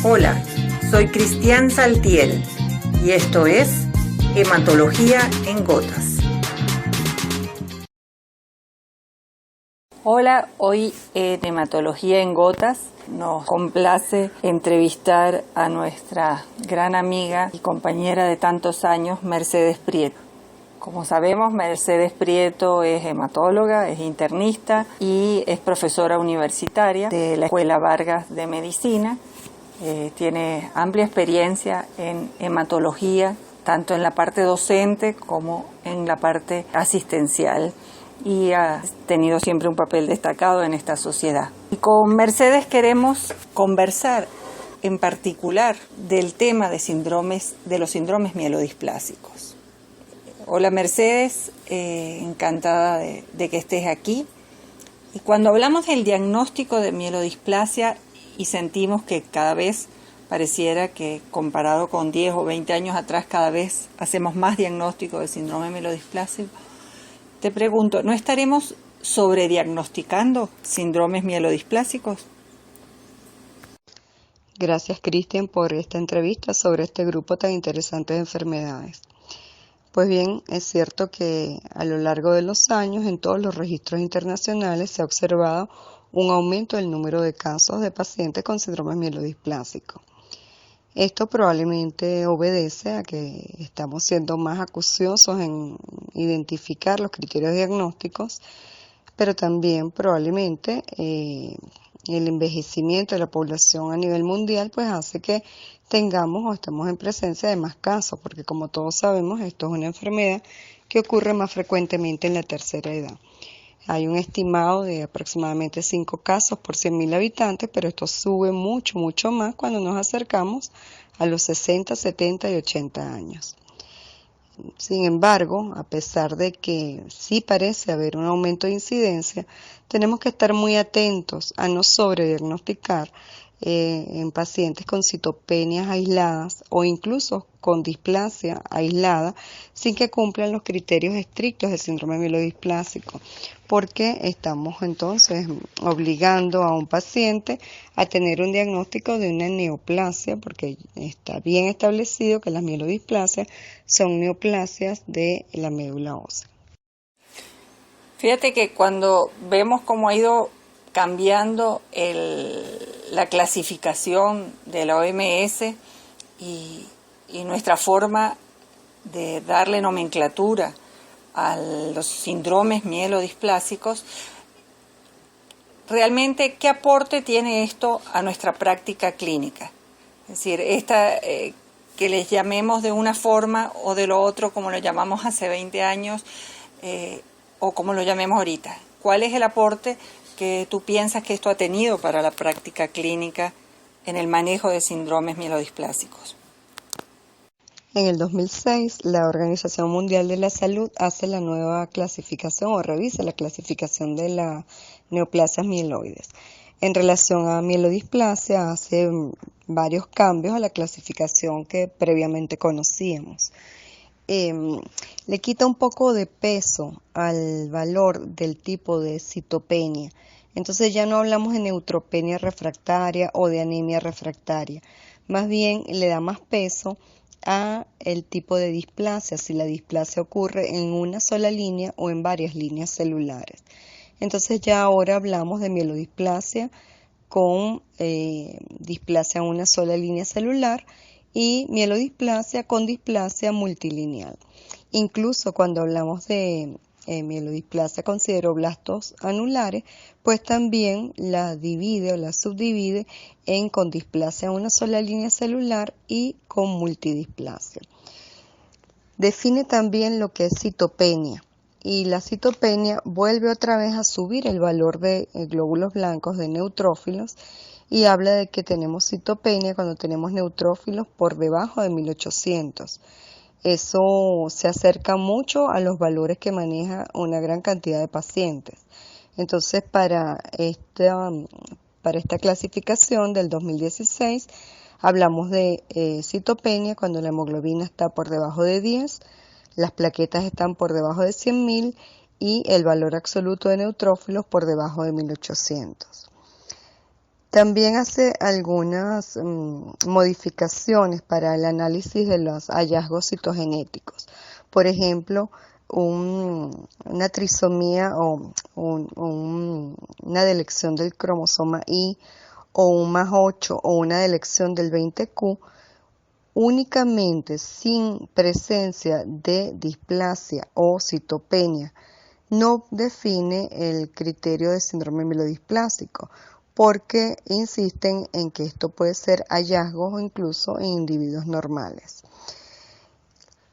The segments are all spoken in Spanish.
Hola, soy Cristian Saltiel y esto es Hematología en Gotas. Hola, hoy en Hematología en Gotas nos complace entrevistar a nuestra gran amiga y compañera de tantos años, Mercedes Prieto. Como sabemos, Mercedes Prieto es hematóloga, es internista y es profesora universitaria de la Escuela Vargas de Medicina. Tiene amplia experiencia en hematología, tanto en la parte docente como en la parte asistencial, y ha tenido siempre un papel destacado en esta sociedad. Y con Mercedes queremos conversar en particular del tema de los síndromes mielodisplásicos. Hola Mercedes, encantada de que estés aquí. Y cuando hablamos del diagnóstico de mielodisplasia y sentimos que cada vez pareciera que comparado con 10 o 20 años atrás cada vez hacemos más diagnóstico de síndrome mielodisplásico, te pregunto, ¿no estaremos sobrediagnosticando síndromes mielodisplásicos? Gracias, Cristian, por esta entrevista sobre este grupo tan interesante de enfermedades. Pues bien, es cierto que a lo largo de los años en todos los registros internacionales se ha observado un aumento del número de casos de pacientes con síndrome mielodisplásico. Esto probablemente obedece a que estamos siendo más acuciosos en identificar los criterios diagnósticos, pero también probablemente el envejecimiento de la población a nivel mundial pues hace que tengamos o estemos en presencia de más casos, porque como todos sabemos esto es una enfermedad que ocurre más frecuentemente en la tercera edad. Hay un estimado de aproximadamente 5 casos por 100.000 habitantes, pero esto sube mucho más cuando nos acercamos a los 60, 70 y 80 años. Sin embargo, a pesar de que sí parece haber un aumento de incidencia, tenemos que estar muy atentos a no sobrediagnosticar en pacientes con citopenias aisladas o incluso con displasia aislada sin que cumplan los criterios estrictos del síndrome mielodisplásico, porque estamos entonces obligando a un paciente a tener un diagnóstico de una neoplasia, porque está bien establecido que las mielodisplasias son neoplasias de la médula ósea. Fíjate que cuando vemos cómo ha ido cambiando la clasificación de la OMS y nuestra forma de darle nomenclatura a los síndromes mielodisplásicos, realmente, ¿qué aporte tiene esto a nuestra práctica clínica? Es decir, que les llamemos de una forma o de lo otro, como lo llamamos hace 20 años, o como lo llamemos ahorita. ¿Cuál es el aporte que tú piensas que esto ha tenido para la práctica clínica en el manejo de síndromes mielodisplásicos? En el 2006, la Organización Mundial de la Salud hace la nueva clasificación o revisa la clasificación de las neoplasias mieloides. En relación a mielodisplasia, hace varios cambios a la clasificación que previamente conocíamos. Le quita un poco de peso al valor del tipo de citopenia. Entonces ya no hablamos de neutropenia refractaria o de anemia refractaria. Más bien le da más peso a el tipo de displasia, si la displasia ocurre en una sola línea o en varias líneas celulares. Entonces ya ahora hablamos de mielodisplasia con displasia en una sola línea celular y mielodisplasia con displasia multilineal. Incluso cuando hablamos de mielodisplasia con sideroblastos anulares, pues también la divide o la subdivide con displasia en una sola línea celular y con multidisplasia. Define también lo que es citopenia, y la citopenia vuelve otra vez a subir el valor de glóbulos blancos de neutrófilos y habla de que tenemos citopenia cuando tenemos neutrófilos por debajo de 1800. Eso se acerca mucho a los valores que maneja una gran cantidad de pacientes. Entonces, para esta clasificación del 2016, hablamos de citopenia cuando la hemoglobina está por debajo de 10, las plaquetas están por debajo de 100.000 y el valor absoluto de neutrófilos por debajo de 1800. También hace algunas modificaciones para el análisis de los hallazgos citogenéticos. Por ejemplo, una trisomía o una delección del cromosoma Y o un +8 o una delección del 20q únicamente sin presencia de displasia o citopenia no define el criterio de síndrome mielodisplásico, porque insisten en que esto puede ser hallazgos o incluso en individuos normales.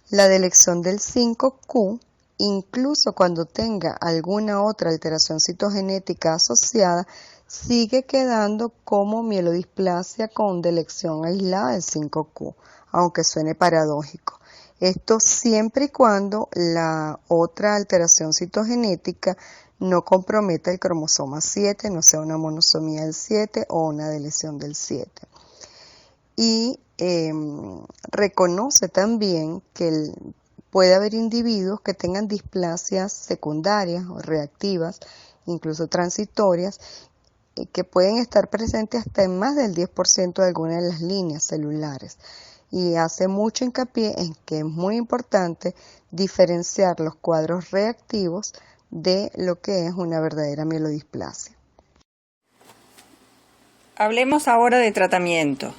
La delección del 5q, incluso cuando tenga alguna otra alteración citogenética asociada, sigue quedando como mielodisplasia con delección aislada del 5q, aunque suene paradójico. Esto siempre y cuando la otra alteración citogenética no comprometa el cromosoma 7, no sea una monosomía del 7 o una deleción del 7. Y reconoce también que puede haber individuos que tengan displasias secundarias o reactivas, incluso transitorias, que pueden estar presentes hasta en más del 10% de alguna de las líneas celulares. Y hace mucho hincapié en que es muy importante diferenciar los cuadros reactivos de lo que es una verdadera mielodisplasia. Hablemos ahora de tratamiento.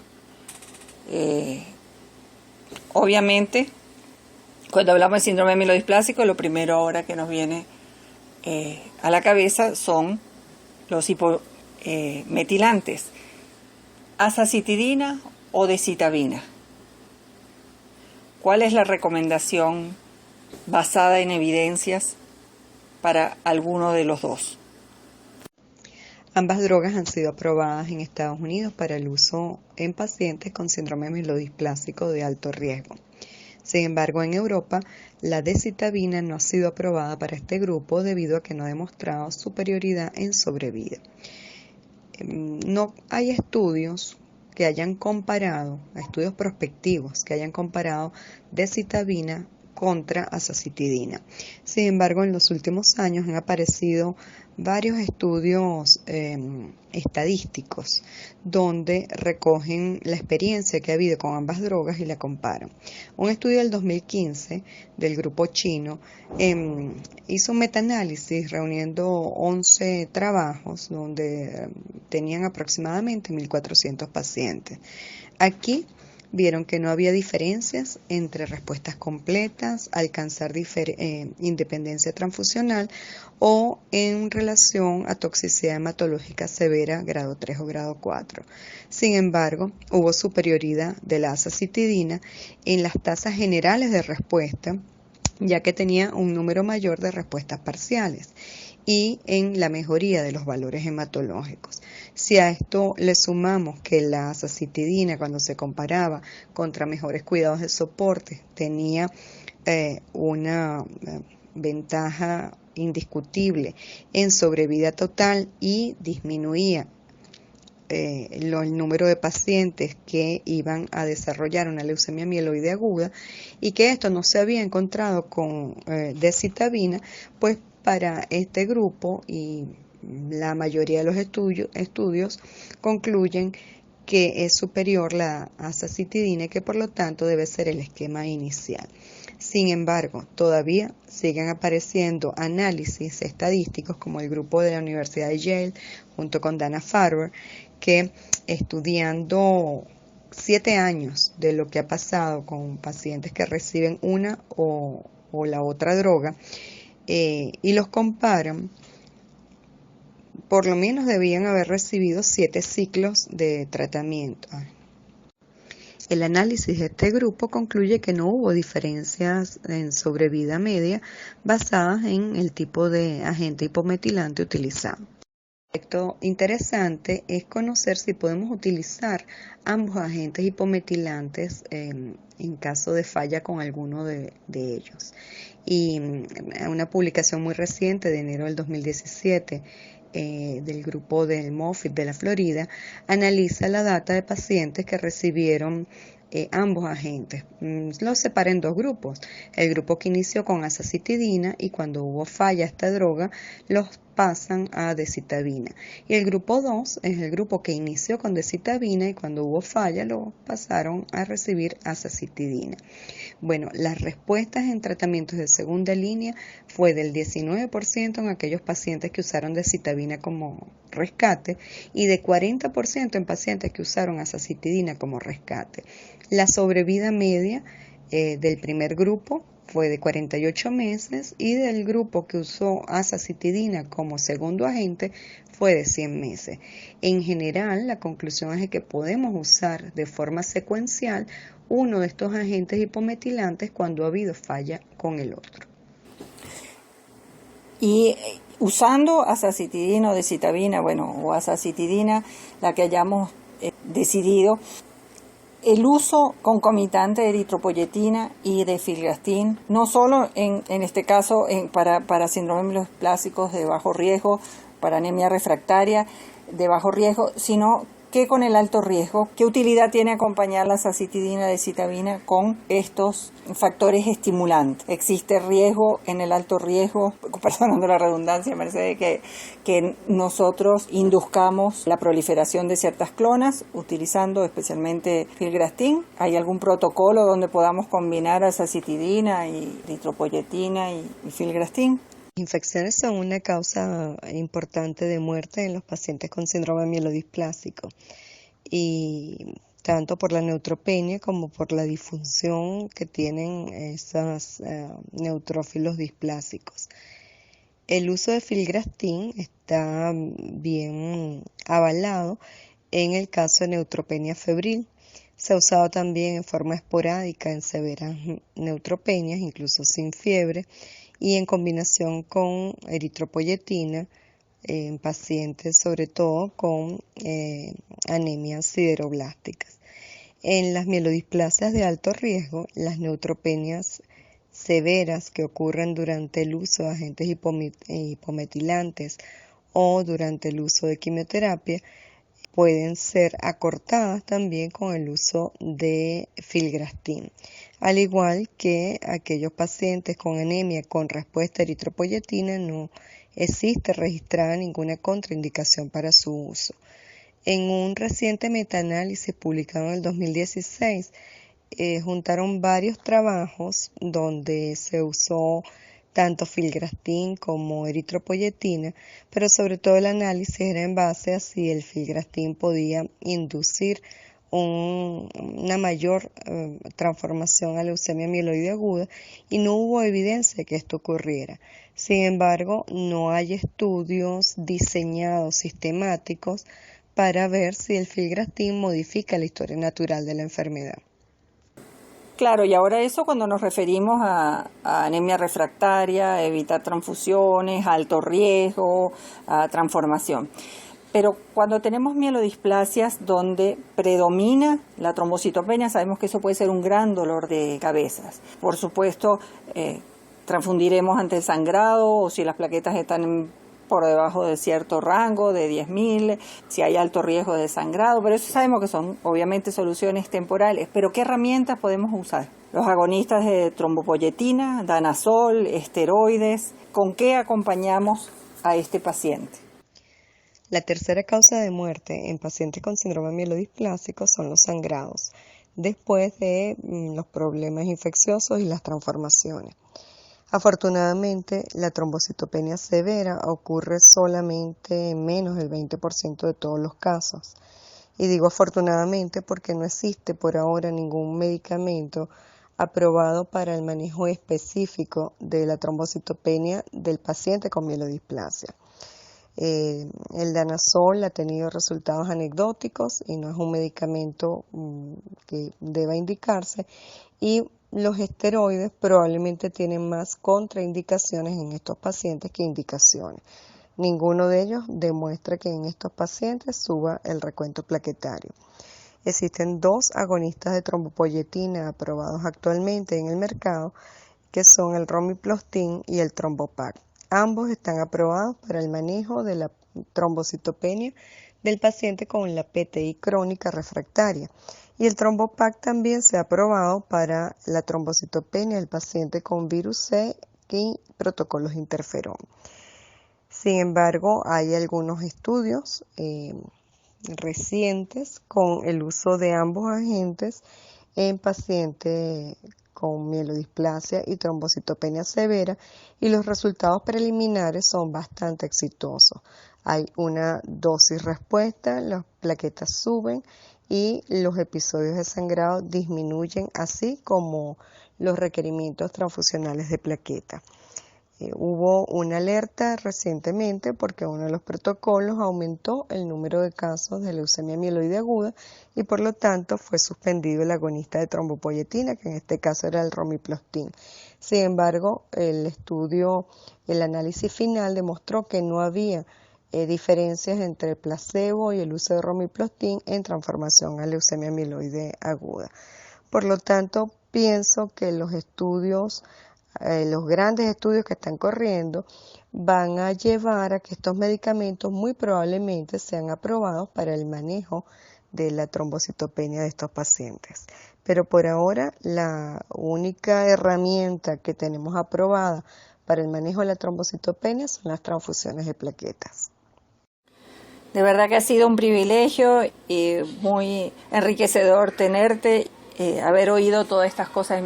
Obviamente, cuando hablamos de síndrome mielodisplásico, lo primero ahora que nos viene a la cabeza son los hipometilantes, azacitidina o decitabina. ¿Cuál es la recomendación basada en evidencias para alguno de los dos? Ambas drogas han sido aprobadas en Estados Unidos para el uso en pacientes con síndrome mielodisplásico de alto riesgo. Sin embargo, en Europa, la decitabina no ha sido aprobada para este grupo debido a que no ha demostrado superioridad en sobrevida. No hay estudios que hayan comparado, estudios prospectivos que hayan comparado decitabina contra azacitidina. Sin embargo, en los últimos años han aparecido varios estudios estadísticos donde recogen la experiencia que ha habido con ambas drogas y la comparan. Un estudio del 2015 del grupo chino hizo un metaanálisis reuniendo 11 trabajos donde tenían aproximadamente 1.400 pacientes. Aquí vieron que no había diferencias entre respuestas completas, alcanzar independencia transfusional o en relación a toxicidad hematológica severa grado 3 o grado 4. Sin embargo, hubo superioridad de la azacitidina en las tasas generales de respuesta, ya que tenía un número mayor de respuestas parciales, y en la mejoría de los valores hematológicos. Si a esto le sumamos que la azacitidina, cuando se comparaba contra mejores cuidados de soporte, tenía una ventaja indiscutible en sobrevida total y disminuía el número de pacientes que iban a desarrollar una leucemia mieloide aguda, y que esto no se había encontrado con decitabina, pues para este grupo y la mayoría de los estudios concluyen que es superior la azacitidina y que por lo tanto debe ser el esquema inicial. Sin embargo, todavía siguen apareciendo análisis estadísticos como el grupo de la Universidad de Yale junto con Dana-Farber, que estudiando 7 años de lo que ha pasado con pacientes que reciben una o la otra droga, y los comparan, por lo menos debían haber recibido 7 ciclos de tratamiento. El análisis de este grupo concluye que no hubo diferencias en sobrevida media basadas en el tipo de agente hipometilante utilizado. Un aspecto interesante es conocer si podemos utilizar ambos agentes hipometilantes en caso de falla con alguno de ellos. Y una publicación muy reciente de enero del 2017 del grupo del Moffitt de la Florida analiza la data de pacientes que recibieron ambos agentes. Los separé en dos grupos. El grupo que inició con azacitidina y cuando hubo falla a esta droga, los pasan a decitabina. Y el grupo 2 es el grupo que inició con decitabina y cuando hubo falla lo pasaron a recibir azacitidina. Bueno, las respuestas en tratamientos de segunda línea fue del 19% en aquellos pacientes que usaron decitabina como rescate y de 40% en pacientes que usaron azacitidina como rescate. La sobrevida media del primer grupo fue de 48 meses y del grupo que usó azacitidina como segundo agente fue de 100 meses. En general, la conclusión es que podemos usar de forma secuencial uno de estos agentes hipometilantes cuando ha habido falla con el otro. Y usando azacitidina o decitabina, o azacitidina, la que hayamos decidido, el uso concomitante de eritropoyetina y de filgrastim, no solo en este caso para síndrome mieloplásicos de bajo riesgo, para anemia refractaria de bajo riesgo, sino que con el alto riesgo, ¿qué utilidad tiene acompañar la azacitidina de decitabina con estos factores estimulantes? ¿Existe riesgo en el alto riesgo, perdonando la redundancia, Mercedes, que nosotros induzcamos la proliferación de ciertas clonas utilizando especialmente filgrastim? ¿Hay algún protocolo donde podamos combinar azacitidina y eritropoyetina y filgrastim? Infecciones son una causa importante de muerte en los pacientes con síndrome mielodisplásico y tanto por la neutropenia como por la disfunción que tienen esos neutrófilos displásicos. El uso de filgrastim está bien avalado en el caso de neutropenia febril. Se ha usado también en forma esporádica en severas neutropenias, incluso sin fiebre, y en combinación con eritropoyetina en pacientes sobre todo con anemias sideroblásticas. En las mielodisplasias de alto riesgo, las neutropenias severas que ocurren durante el uso de agentes hipometilantes o durante el uso de quimioterapia pueden ser acortadas también con el uso de filgrastim, al igual que aquellos pacientes con anemia con respuesta a eritropoyetina no existe registrada ninguna contraindicación para su uso. En un reciente metaanálisis publicado en el 2016, juntaron varios trabajos donde se usó tanto filgrastim como eritropoyetina, pero sobre todo el análisis era en base a si el filgrastim podía inducir una mayor transformación a leucemia mieloide aguda y no hubo evidencia de que esto ocurriera. Sin embargo, no hay estudios diseñados sistemáticos para ver si el filgrastim modifica la historia natural de la enfermedad. Claro, y ahora eso cuando nos referimos a anemia refractaria, evitar transfusiones, alto riesgo, a transformación. Pero cuando tenemos mielodisplasias donde predomina la trombocitopenia, sabemos que eso puede ser un gran dolor de cabezas. Por supuesto, transfundiremos ante el sangrado o si las plaquetas están por debajo de cierto rango, de 10.000, si hay alto riesgo de sangrado, pero eso sabemos que son obviamente soluciones temporales. Pero ¿qué herramientas podemos usar? Los agonistas de trombopoyetina, danazol, esteroides, ¿con qué acompañamos a este paciente? La tercera causa de muerte en pacientes con síndrome mielodisplásico son los sangrados, después de los problemas infecciosos y las transformaciones. Afortunadamente, la trombocitopenia severa ocurre solamente en menos del 20% de todos los casos. Y digo afortunadamente porque no existe por ahora ningún medicamento aprobado para el manejo específico de la trombocitopenia del paciente con mielodisplasia. El danazol ha tenido resultados anecdóticos y no es un medicamento que deba indicarse, y los esteroides probablemente tienen más contraindicaciones en estos pacientes que indicaciones. Ninguno de ellos demuestra que en estos pacientes suba el recuento plaquetario. Existen dos agonistas de trombopoyetina aprobados actualmente en el mercado, que son el romiplastim y el trombopac. Ambos están aprobados para el manejo de la trombocitopenia del paciente con la PTI crónica refractaria Y el Trombopac también se ha aprobado para la trombocitopenia del paciente con virus C y protocolos interferón. Sin embargo, hay algunos estudios recientes con el uso de ambos agentes en pacientes con mielodisplasia y trombocitopenia severa, y los resultados preliminares son bastante exitosos. Hay una dosis respuesta, las plaquetas suben y los episodios de sangrado disminuyen, así como los requerimientos transfusionales de plaquetas. Hubo una alerta recientemente porque uno de los protocolos aumentó el número de casos de leucemia mieloide aguda y por lo tanto fue suspendido el agonista de trombopoyetina, que en este caso era el romiplastin. Sin embargo, el análisis final demostró que no había diferencias entre el placebo y el uso de romiplastin en transformación a leucemia mieloide aguda. Por lo tanto, pienso que los grandes estudios que están corriendo van a llevar a que estos medicamentos muy probablemente sean aprobados para el manejo de la trombocitopenia de estos pacientes. Pero por ahora la única herramienta que tenemos aprobada para el manejo de la trombocitopenia son las transfusiones de plaquetas. De verdad que ha sido un privilegio y muy enriquecedor tenerte. Haber oído todas estas cosas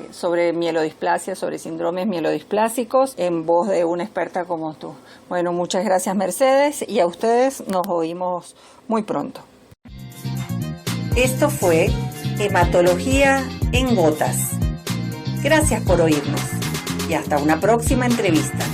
sobre mielodisplasia, sobre síndromes mielodisplásicos, en voz de una experta como tú. Bueno, muchas gracias, Mercedes, y a ustedes nos oímos muy pronto. Esto fue Hematología en Gotas. Gracias por oírnos y hasta una próxima entrevista.